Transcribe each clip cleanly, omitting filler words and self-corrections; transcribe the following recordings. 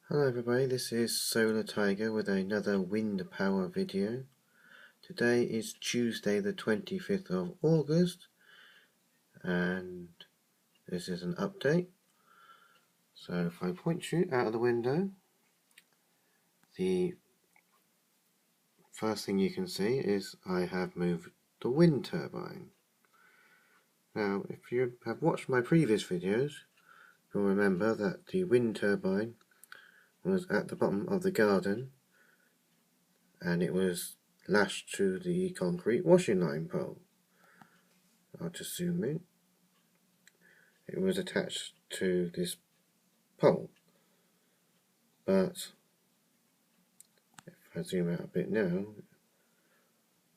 Hello everybody, this is Solar Tiger with another wind power video. Today is Tuesday the 25th of August and this is an update. So if I point you out of the window, the first thing you can see is I have moved the wind turbine. Now if you have watched my previous videos, you'll remember that the wind turbine was at the bottom of the garden and it was lashed to the concrete washing line pole. I'll just zoom in. It was attached to this pole, but if I zoom out a bit now,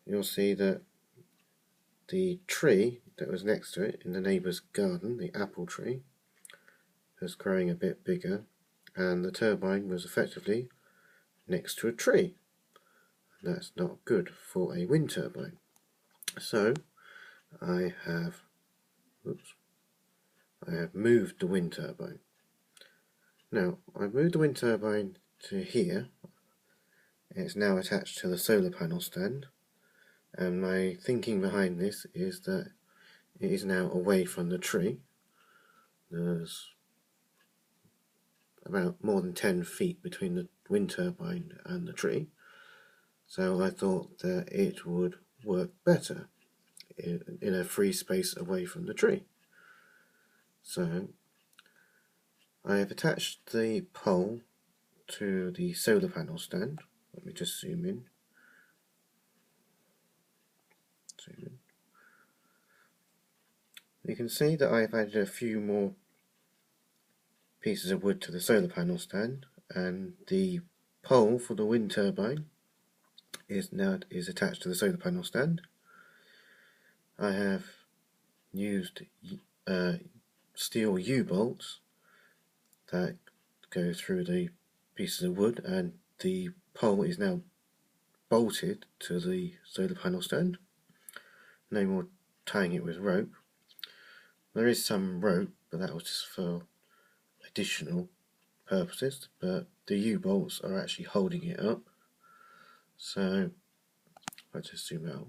you'll see that the tree that was next to it in the neighbour's garden, the apple tree, was growing a bit bigger, and the turbine was effectively next to a tree. And that's not good for a wind turbine. So I have moved the wind turbine. Now I've moved the wind turbine to here. It's now attached to the solar panel stand, and my thinking behind this is that it is now away from the tree. There's about more than 10 feet between the wind turbine and the tree, so I thought that it would work better in a free space away from the tree. So I have attached the pole to the solar panel stand. Let me just zoom in. You can see that I've added a few more pieces of wood to the solar panel stand, and the pole for the wind turbine is attached to the solar panel stand. I have used steel U-bolts that go through the pieces of wood, and the pole is now bolted to the solar panel stand. No more tying it with rope. There is some rope, but that was just for additional purposes, but the U-bolts are actually holding it up. So let's just zoom out.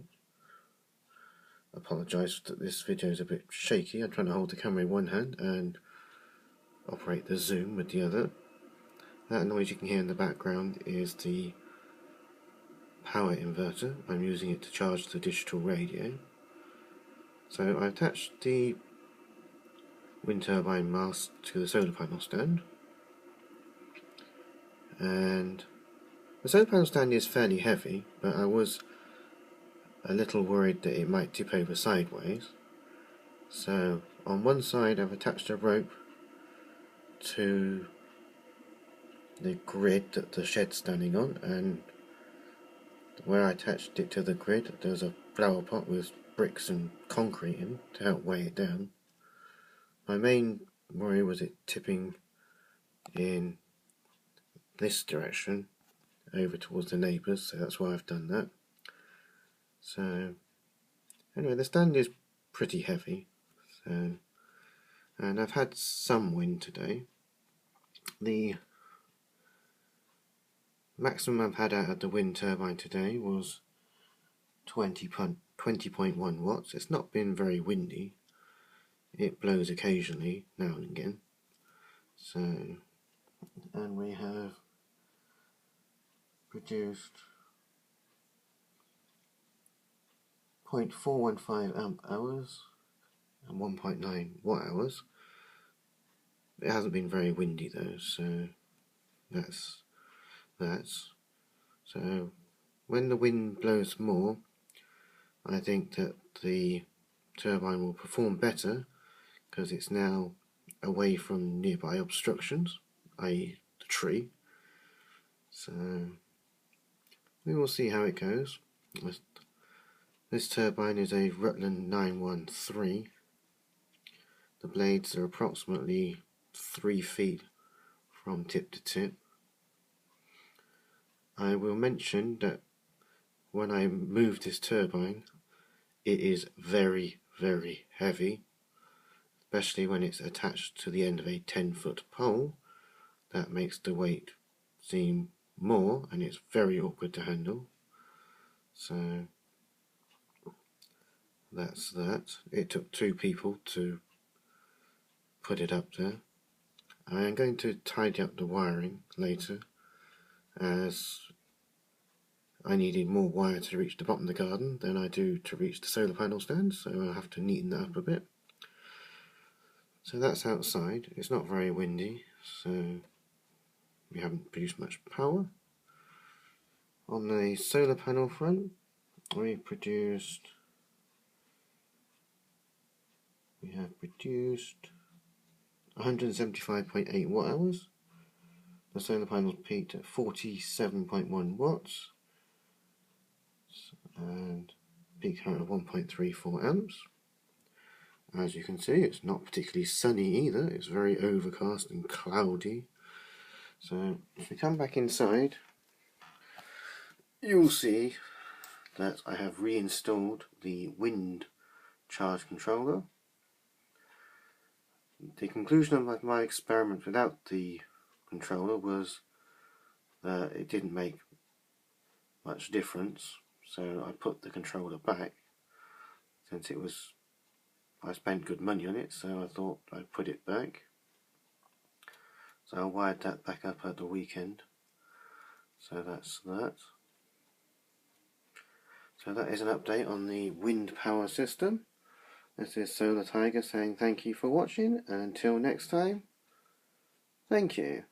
I apologise that this video is a bit shaky. I'm trying to hold the camera in one hand and operate the zoom with the other. That noise you can hear in the background is the power inverter. I'm using it to charge the digital radio. So I attached the wind turbine mast to the solar panel stand, and the solar panel stand is fairly heavy, but I was a little worried that it might tip over sideways. So on one side I've attached a rope to the grid that the shed's standing on, and where I attached it to the grid there's a flower pot with bricks and concrete in to help weigh it down. My main worry was it tipping in this direction over towards the neighbours, so that's why I've done that. So anyway, the stand is pretty heavy, and I've had some wind today. The maximum I've had out of the wind turbine today was 20.1 watts. It's not been very windy. It blows occasionally, now and again. So, and we have produced 0.415 amp hours and 1.9 watt hours. It hasn't been very windy though, so that's so when the wind blows more, I think that the turbine will perform better because it's now away from nearby obstructions, i.e. the tree. So we will see how it goes. This turbine is a Rutland 913. The blades are approximately 3 feet from tip to tip. I will mention that when I move this turbine, it is very, very heavy, especially when it's attached to the end of a 10-foot pole, that makes the weight seem more, and it's very awkward to handle. So that's that. It took 2 people to put it up there. I am going to tidy up the wiring later, as I needed more wire to reach the bottom of the garden than I do to reach the solar panel stand, so I'll have to neaten that up a bit. So that's outside. It's not very windy, so we haven't produced much power. On the solar panel front, we have produced 175.8 watt hours. The solar panels peaked at 47.1 watts and peak current of 1.34 amps. As you can see, it's not particularly sunny either. It's very overcast and cloudy. So if we come back inside, you'll see that I have reinstalled the Wind charge controller. The conclusion of my experiment without the controller was that it didn't make much difference, so I put the controller back since I spent good money on it, so I thought I'd put it back. So I wired that back up at the weekend. So that's that. So that is an update on the wind power system. This is Solar Tiger saying thank you for watching, and until next time, thank you.